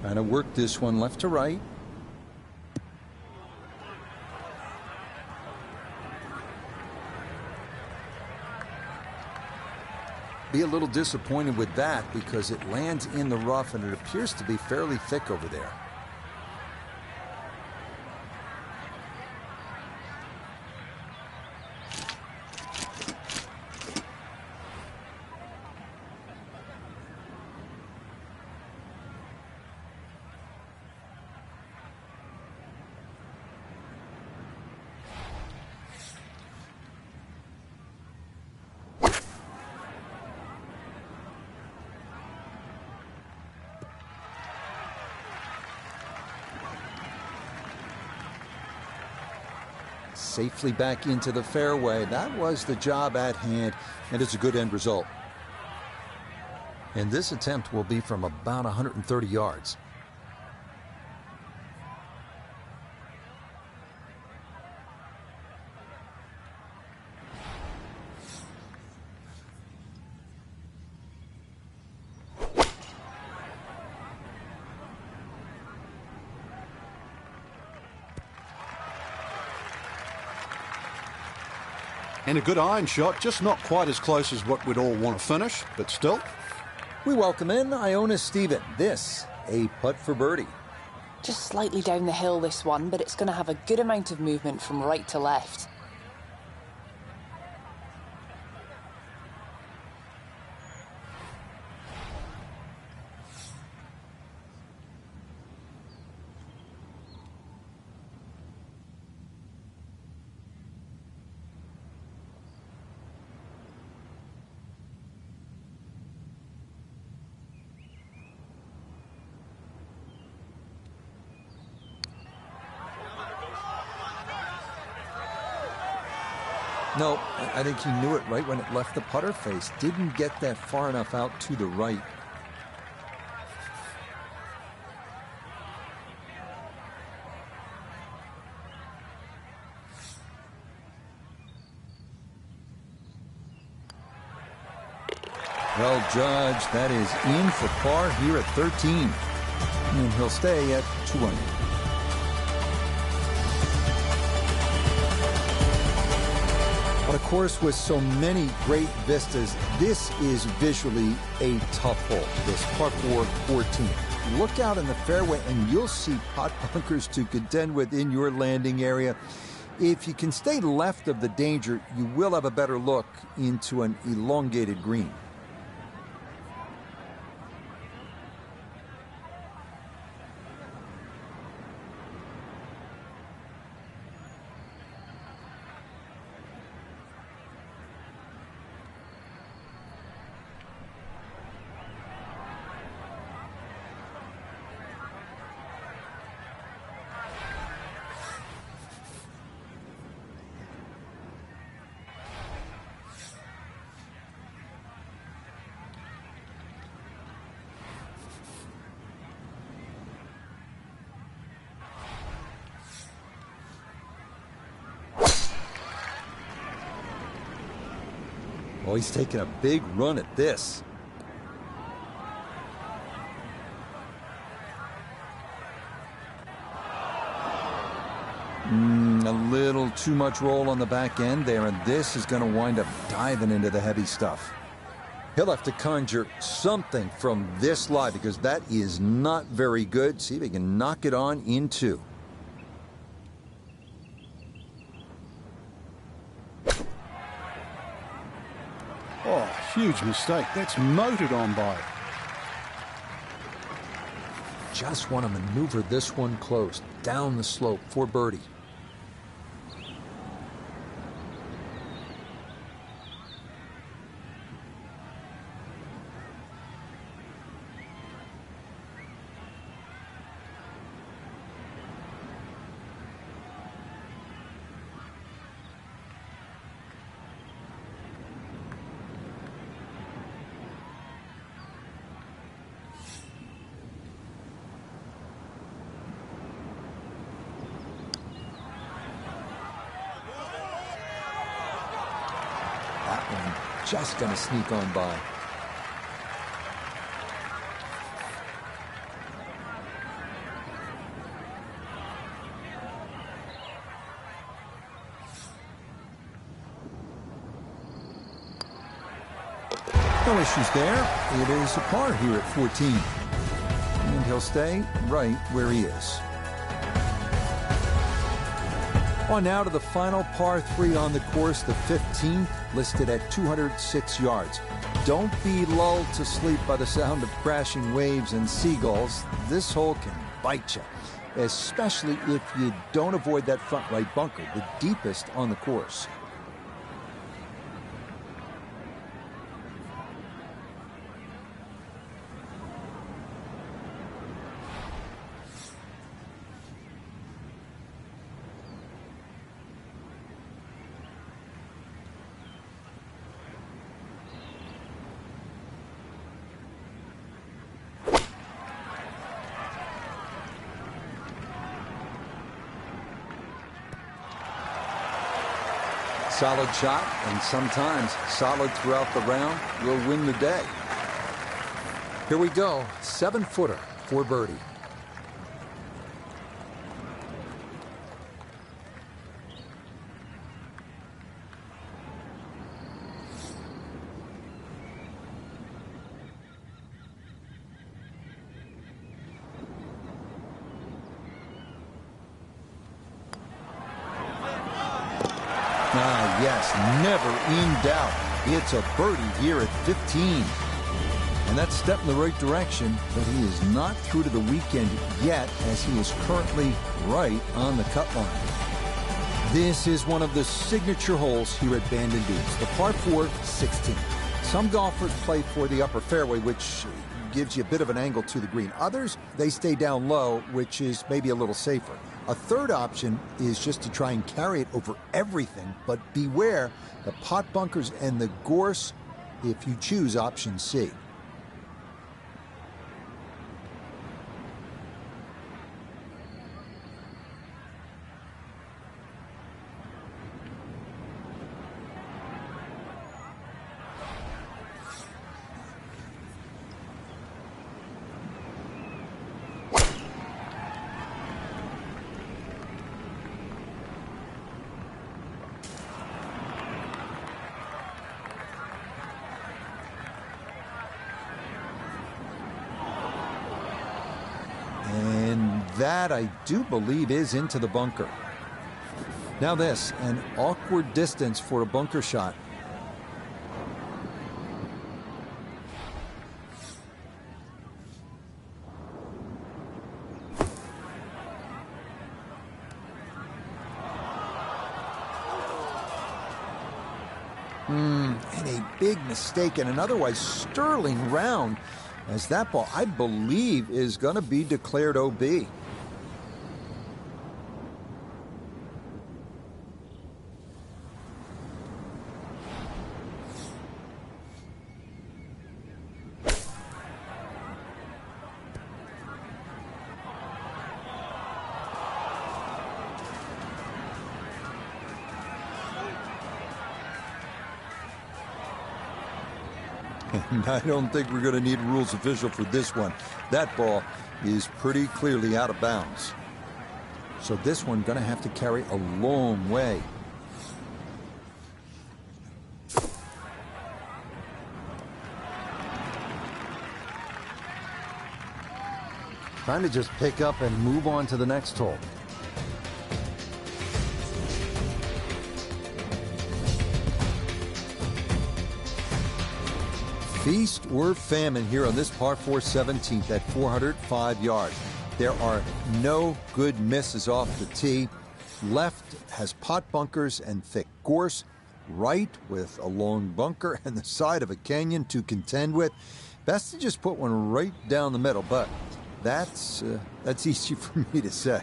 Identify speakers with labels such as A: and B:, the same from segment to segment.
A: Trying to work this one left to right. Be a little disappointed with that because it lands in the rough and it appears to be fairly thick over there. Safely back into the fairway. That was the job at hand, and it's a good end result. And this attempt will be from about 130 yards.
B: And a good iron shot, just not quite as close as what we'd all want to finish, but still.
A: We welcome in Iona Stephen. This, a putt for birdie.
C: Just slightly down the hill, this one, but it's going to have a good amount of movement from right to left.
A: No, I think he knew it right when it left the putter face. Didn't get that far enough out to the right. Well judged. That is in for par here at 13. And he'll stay at 2 under. On a course with so many great vistas, this is visually a tough hole, this par 4 14. Look out in the fairway and you'll see pot bunkers to contend with in your landing area. If you can stay left of the danger, you will have a better look into an elongated green. Oh, he's taking a big run at this. A little too much roll on the back end there, and this is going to wind up diving into the heavy stuff. He'll have to conjure something from this lie because that is not very good. See if he can knock it on in 2.
B: Oh, huge mistake. That's motored on by.
A: Just want to maneuver this one close, down the slope for birdie. Just going to sneak on by. No issues there. It is a par here at 14. And he'll stay right where he is. On now to the final par 3 on the course, the 15th, listed at 206 yards. Don't be lulled to sleep by the sound of crashing waves and seagulls. This hole can bite you, especially if you don't avoid that front right bunker, the deepest on the course. Solid shot, and sometimes solid throughout the round, will win the day.
D: Here we go, 7-footer for birdie.
A: Yes, never in doubt. It's a birdie here at 15. And that's a step in the right direction, but he is not through to the weekend yet, as he is currently right on the cut line. This is one of the signature holes here at Bandon Dunes, the par 4 16. Some golfers play for the upper fairway, which gives you a bit of an angle to the green. Others, they stay down low, which is maybe a little safer. A third option is just to try and carry it over everything, but beware the pot bunkers and the gorse if you choose option C. That, I do believe, is into the bunker. Now this, an awkward distance for a bunker shot. And a big mistake in an otherwise sterling round, as that ball, I believe, is going to be declared OB. And I don't think we're going to need a rules official for this one. That ball is pretty clearly out of bounds. So this one going to have to carry a long way.
E: Time to just pick up and move on to the next hole.
A: Feast or famine here on this par 4 17th at 405 yards. There are no good misses off the tee. Left has pot bunkers and thick gorse. Right with a long bunker and the side of a canyon to contend with. Best to just put one right down the middle, but that's easy for me to say.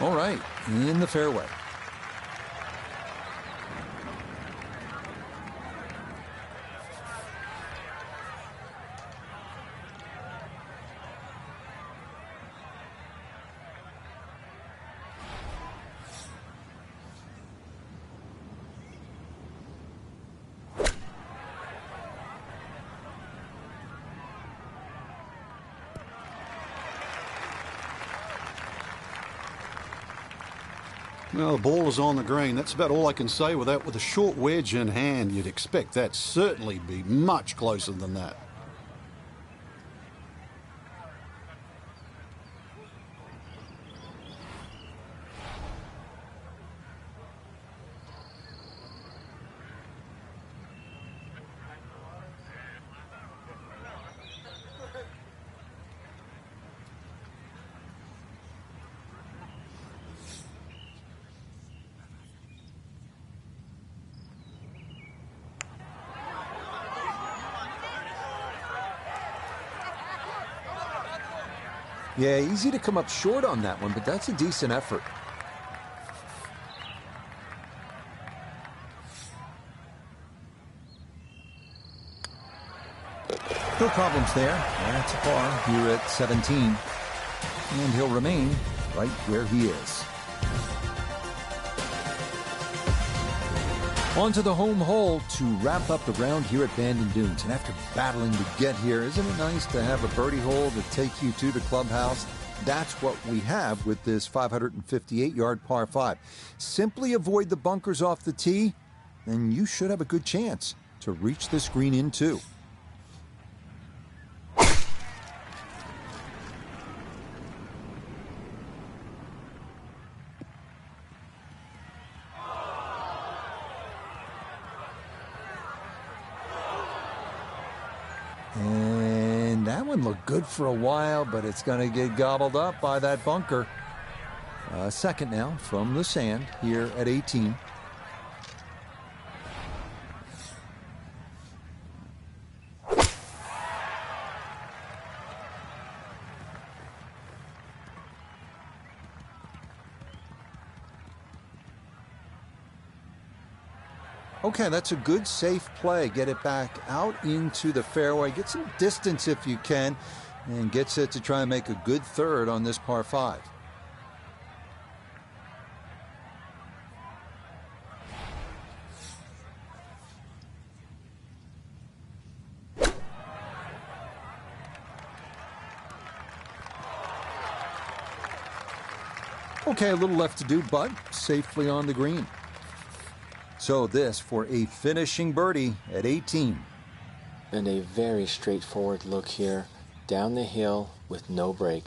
A: All right, in the fairway.
B: Well, the ball is on the green. That's about all I can say with that. With a short wedge in hand, you'd expect that certainly be much closer than that.
D: Yeah, easy to come up short on that one, but that's a decent effort.
A: No problems there. That's a par here at 17. And he'll remain right where he is. On to the home hole to wrap up the round here at Bandon Dunes. And after battling to get here, isn't it nice to have a birdie hole to take you to the clubhouse? That's what we have with this 558-yard par 5. Simply avoid the bunkers off the tee, and you should have a good chance to reach this green in two. And that one looked good for a while, but it's going to get gobbled up by that bunker. Second now from the sand here at 18. Okay, that's a good, safe play. Get it back out into the fairway. Get some distance if you can, and gets it to try and make a good third on this par 5. Okay, a little left to do, but safely on the green. So this for a finishing birdie at 18.
F: And a very straightforward look here, down the hill with no break.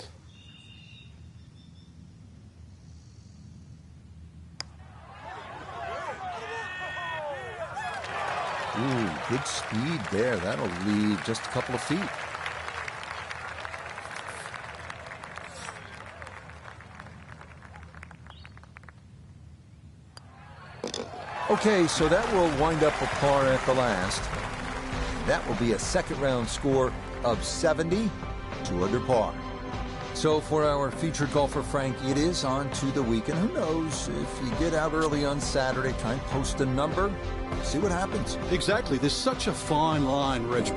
A: Ooh, good speed there. That'll leave just a couple of feet. Okay, so that will wind up a par at the last. That will be a second round score of 70, 2 under par. So for our featured golfer, Frank, it is on to the weekend. Who knows, if you get out early on Saturday, try and post a number, see what happens.
B: Exactly. There's such a fine line, Reg.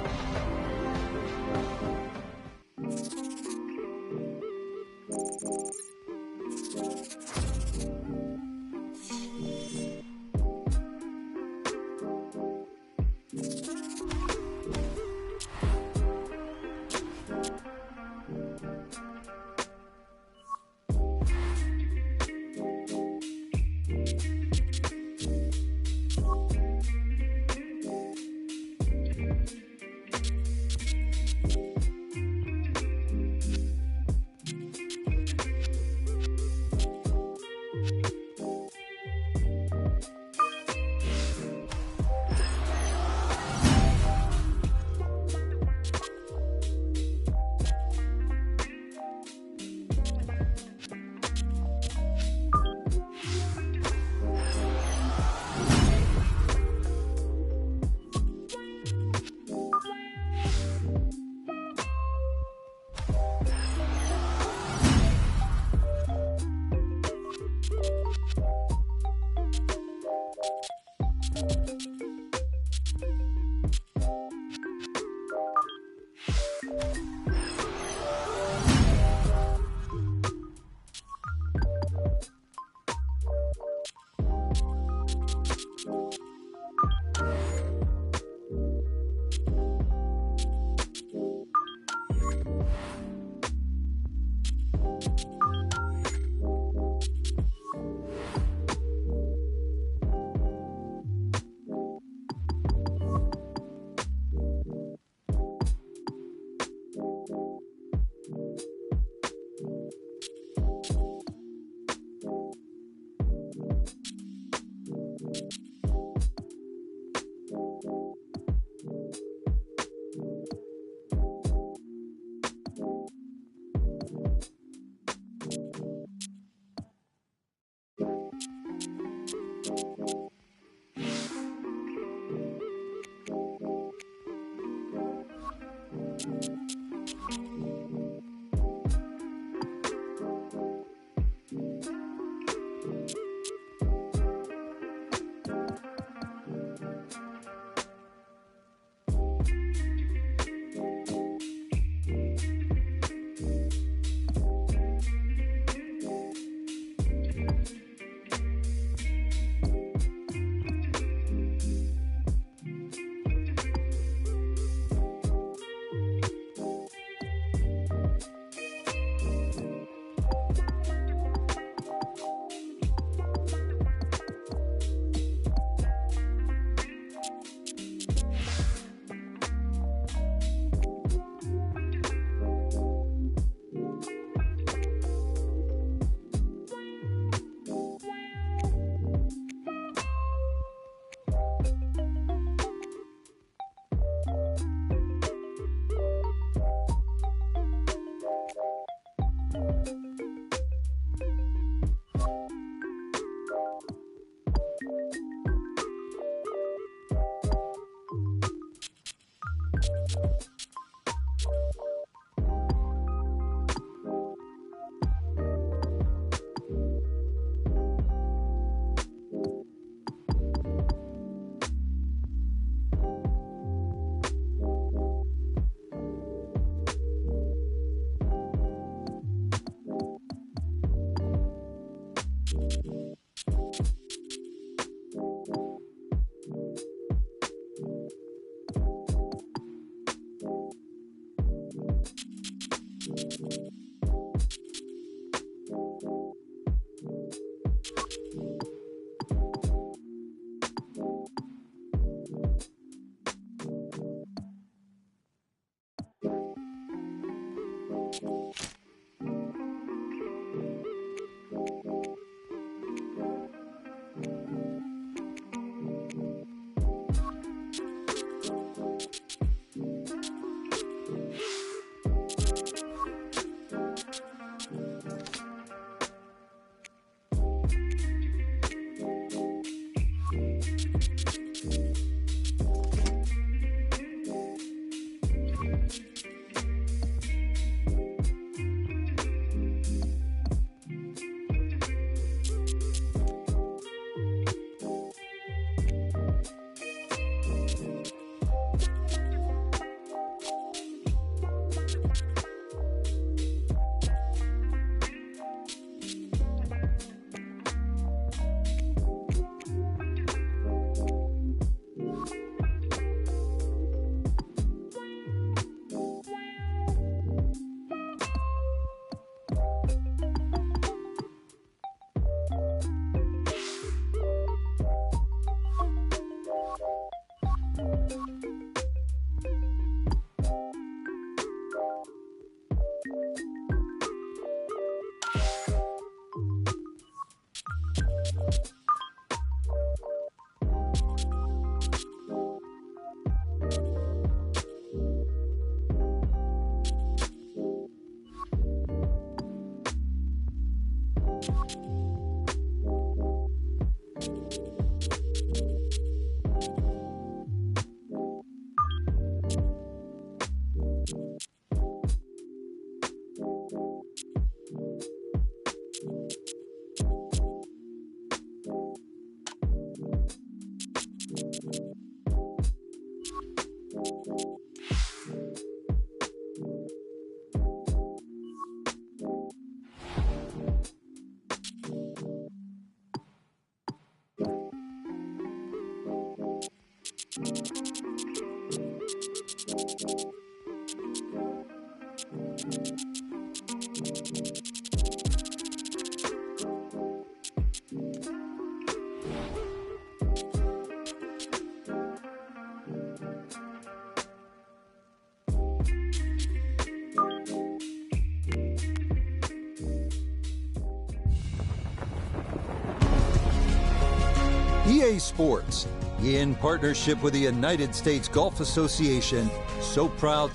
A: EA Sports, in partnership with the United States Golf Association, so proud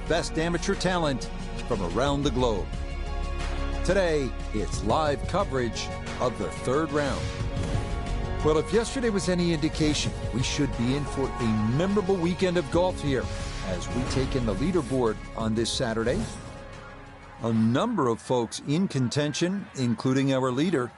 A: best amateur talent from around the globe. Today, it's live coverage of the third round. Well, if yesterday was any indication, we should be in for a memorable weekend of golf here as we take in the leaderboard on this Saturday. A number of folks in contention, including our leader.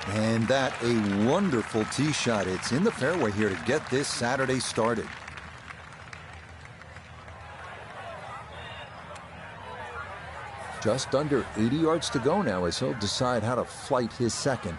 A: And that a wonderful tee shot. It's in the fairway here to get this Saturday started. Just under 80 yards to go now as he'll decide how to flight his second.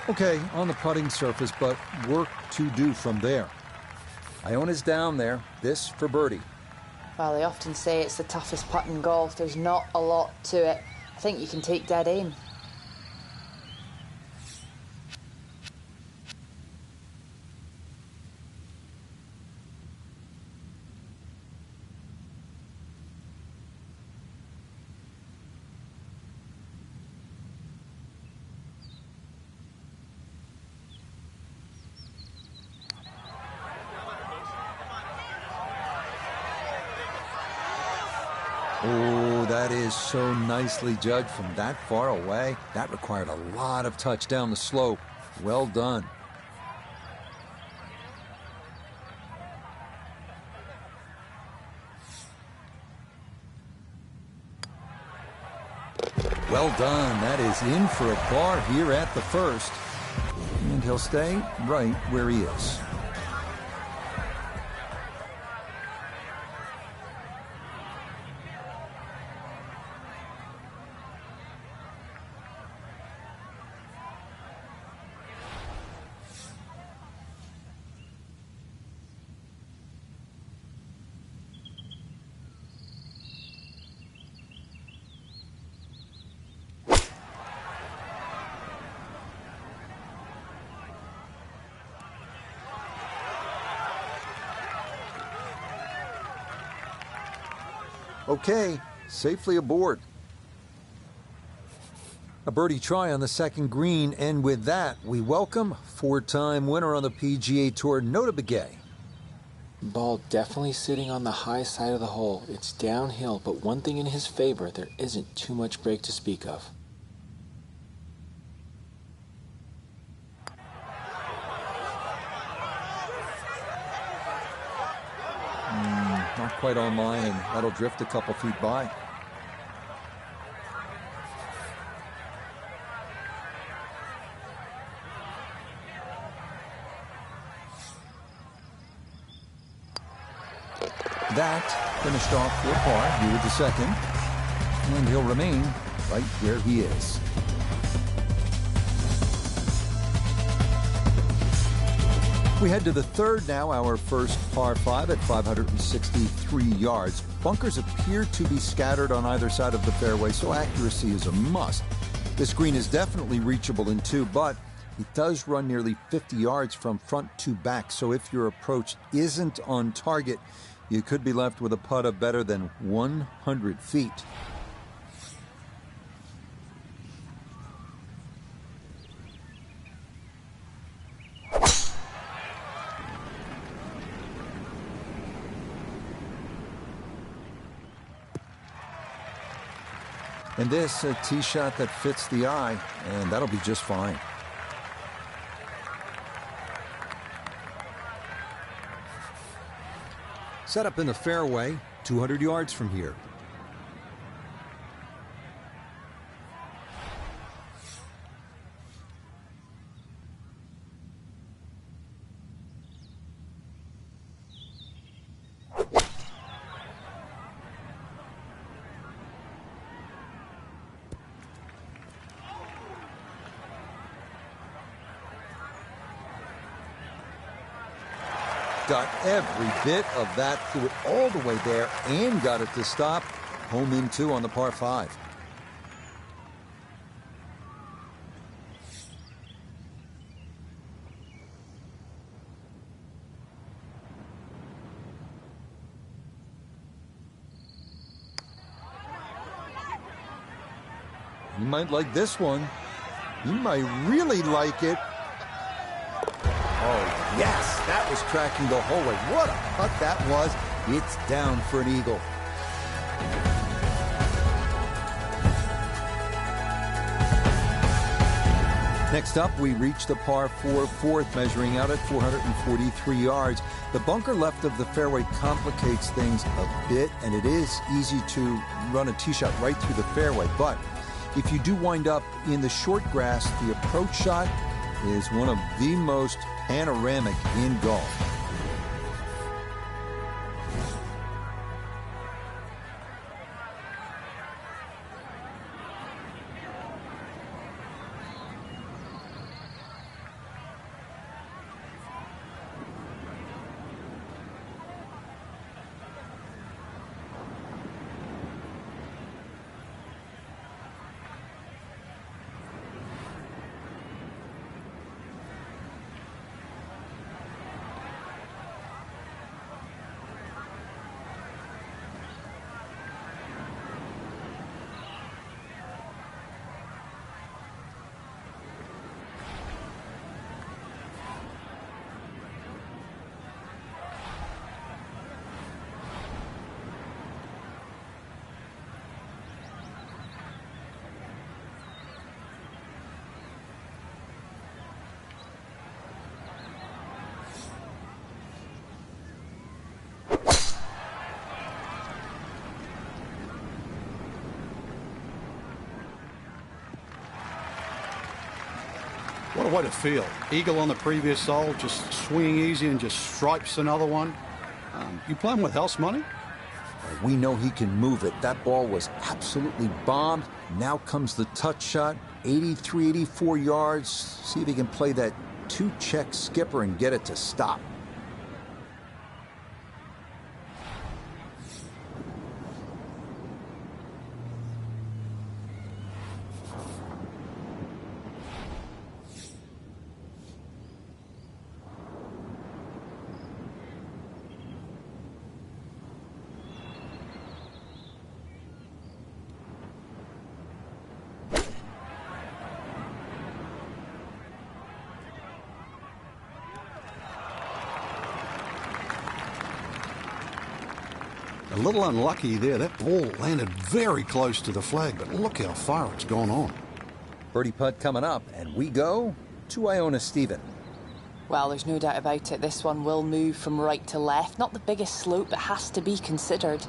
A: Okay, on the putting surface, but work to do from there. Iona's down there. This for birdie.
C: Well, they often say it's the toughest putt in golf. There's not a lot to it. I think you can take dead aim.
A: Oh, that is so nicely judged from that far away. That required a lot of touch down the slope. Well done. Well done. That is in for a par here at the first. And he'll stay right where he is. Okay, safely aboard. A birdie try on the second green, and with that, we welcome four-time winner on the PGA Tour, Notah Begay.
F: Ball definitely sitting on the high side of the hole. It's downhill, but one thing in his favor, there isn't too much break to speak of.
A: Not quite on line, and that'll drift a couple feet by. That finished off for par here with the second, and he'll remain right where he is. We head to the third now, our first par 5 at 563 yards. Bunkers appear to be scattered on either side of the fairway, so accuracy is a must. This green is definitely reachable in two, but it does run nearly 50 yards from front to back, so if your approach isn't on target, you could be left with a putt of better than 100 feet. And this, a tee shot that fits the eye, and that'll be just fine. Set up in the fairway, 200 yards from here. got every bit of that, threw it all the way there and got it to stop. Home in 2 on the par 5. He might like this one. He might really like it. Oh, yes, that was tracking the whole way. What a putt that was. It's down for an eagle. Next up, we reach the par 4 fourth, measuring out at 443 yards. The bunker left of the fairway complicates things a bit, and it is easy to run a tee shot right through the fairway. But if you do wind up in the short grass, the approach shot is one of the most panoramic in golf.
B: What a way to feel. Eagle on the previous hole, just swinging easy and just stripes another one. You playing with house money?
A: We know he can move it. That ball was absolutely bombed. Now comes the touch shot. 83, 84 yards. See if he can play that 2-check skipper and get it to stop.
B: A little unlucky there. That ball landed very close to the flag, but look how far it's gone on.
A: Birdie putt coming up, and we go to Iona Stephen.
C: Well, there's no doubt about it. This one will move from right to left. Not the biggest slope, but has to be considered.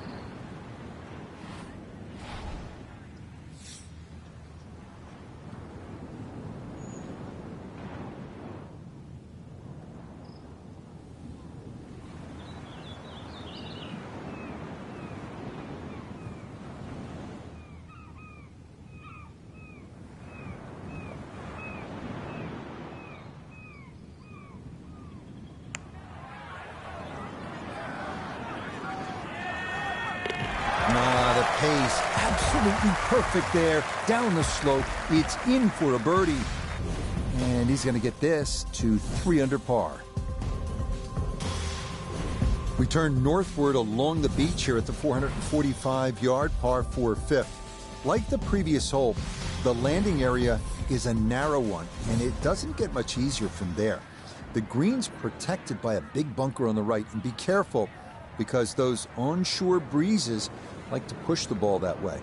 A: Pace absolutely perfect there. Down the slope. It's in for a birdie. And he's going to get this to 3 under par. We turn northward along the beach here at the 445-yard par 4 fifth. Like the previous hole, the landing area is a narrow one, and it doesn't get much easier from there. The green's protected by a big bunker on the right, and be careful because those onshore breezes like to push the ball that way.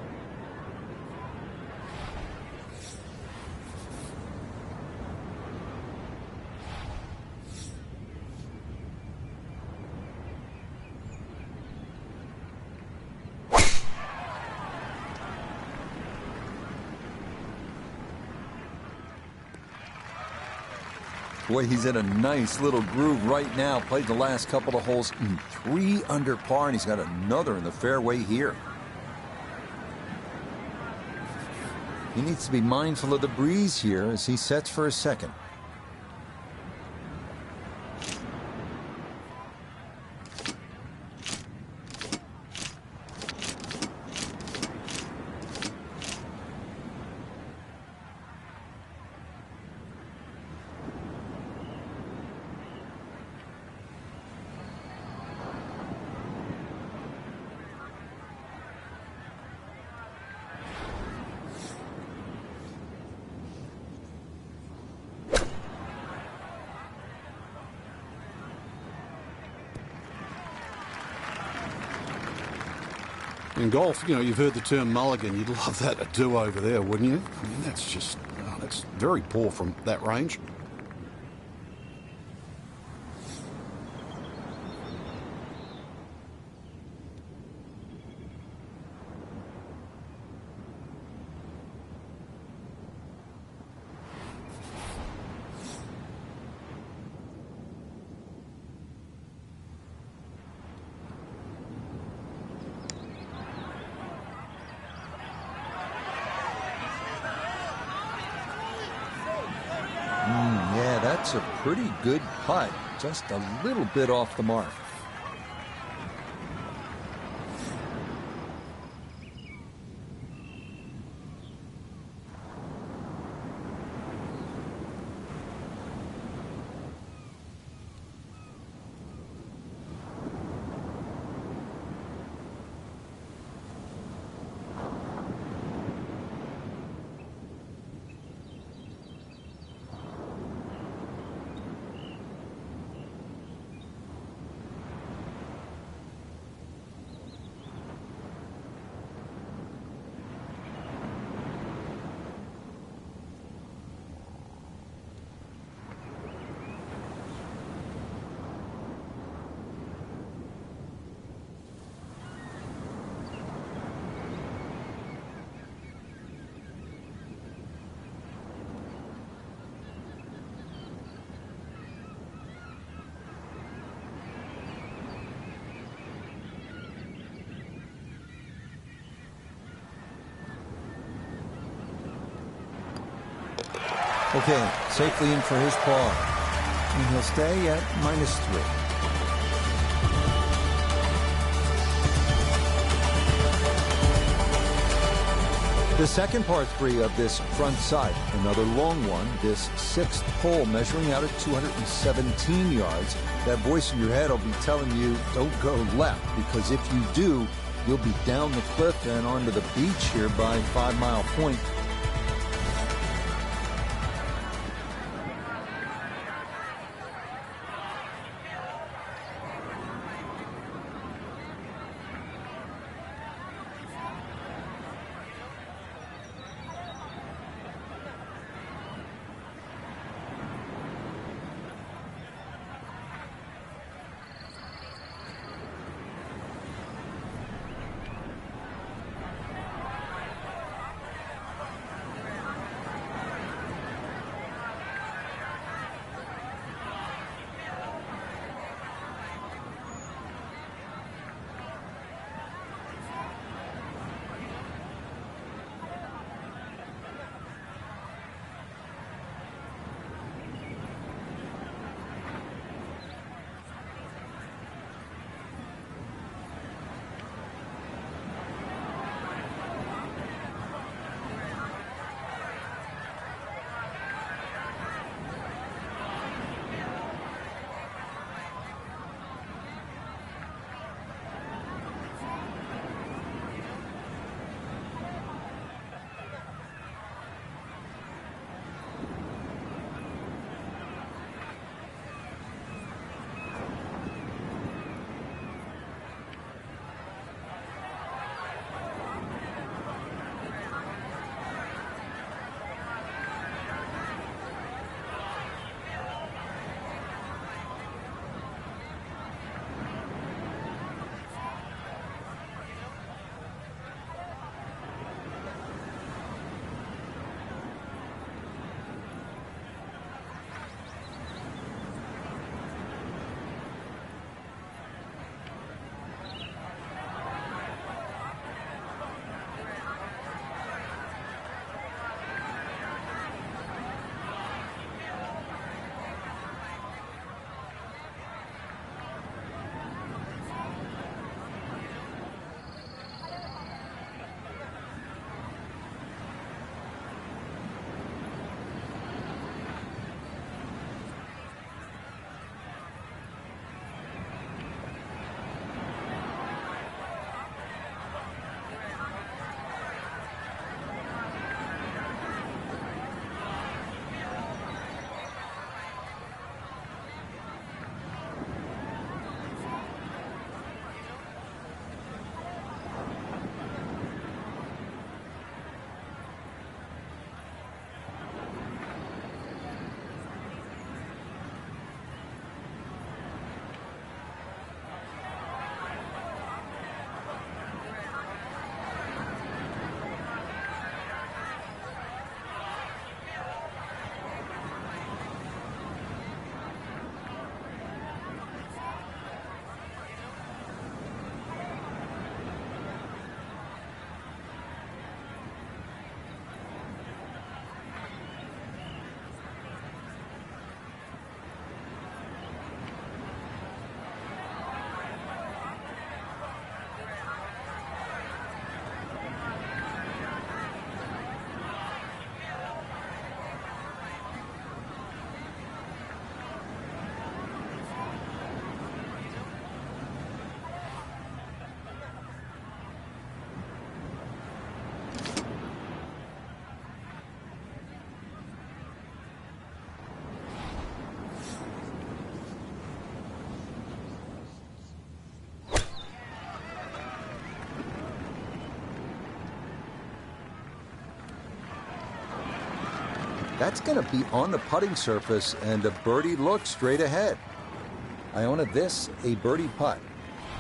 A: Boy, he's in a nice little groove right now. Played the last couple of holes in 3 under par, and he's got another in the fairway here. He needs to be mindful of the breeze here as he sets for a second.
B: In golf, you know, you've heard the term mulligan. You'd love that a do-over there, wouldn't you? I mean, that's just, that's very poor from that range.
A: Yeah, that's a pretty good putt. Just a little bit off the mark. Okay, safely in for his par. And he'll stay at -3. The second par 3 of this front side, another long one, this 6th hole measuring out at 217 yards. That voice in your head will be telling you, don't go left, because if you do, you'll be down the cliff and onto the beach here by 5 Mile Point. That's going to be on the putting surface, and a birdie look straight ahead. Iona, this a birdie putt.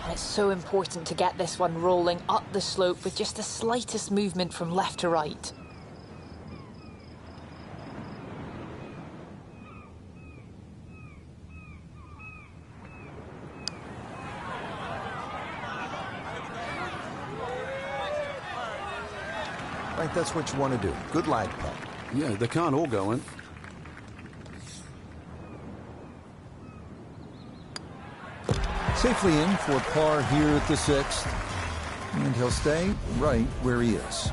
C: And it's so important to get this one rolling up the slope with just the slightest movement from left to right.
A: Right, that's what you want to do. Good lag putt.
B: Yeah, they can't all go in.
A: Safely in for par here at the 6th. And he'll stay right where he is.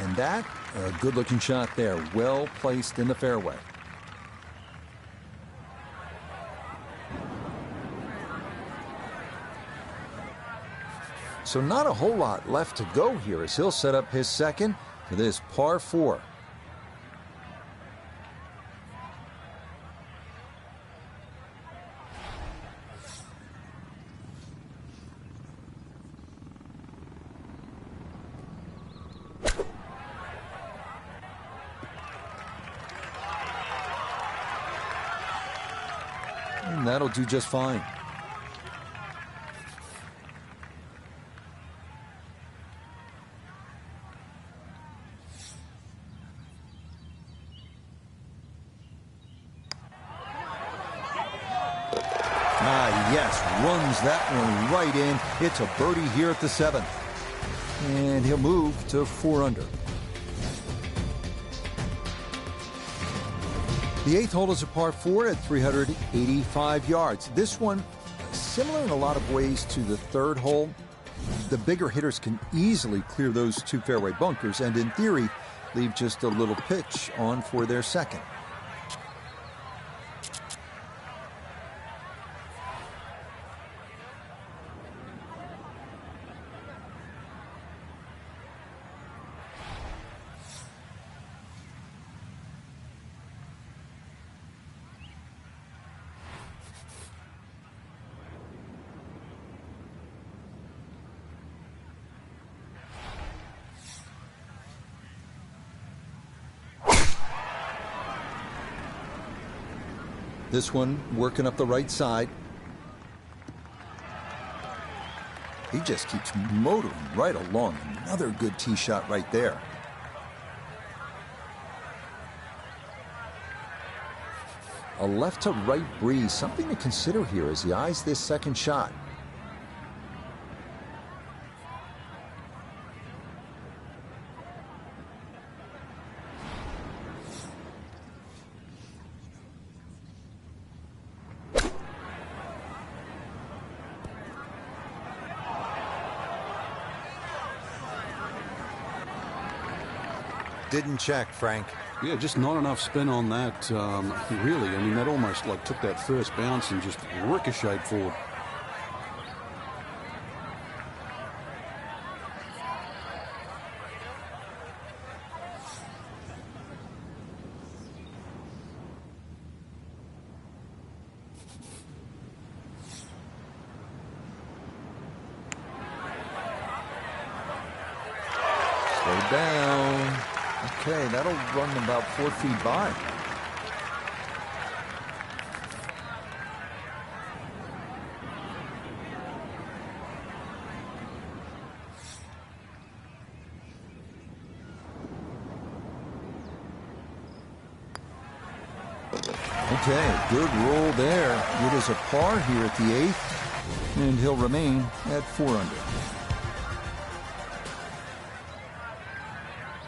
A: And that, a good-looking shot there, well placed in the fairway. So not a whole lot left to go here as he'll set up his second to this par 4. And that'll do just fine. Yes, runs that one right in. It's a birdie here at the 7th. And he'll move to 4 under. The 8th hole is a par 4 at 385 yards. This one, similar in a lot of ways to the 3rd hole. The bigger hitters can easily clear those 2 fairway bunkers and, in theory, leave just a little pitch on for their second. This one working up the right side. He just keeps motoring right along. Another good tee shot right there. A left to right breeze, something to consider here as he eyes this second shot. Didn't check, Frank.
B: Yeah, just not enough spin on that. Really, I mean, that almost like took that first bounce and just ricocheted forward.
A: Slow down. Okay, that'll run about 4 feet by. Okay, good roll there. It is a par here at the 8th, and he'll remain at 4 under.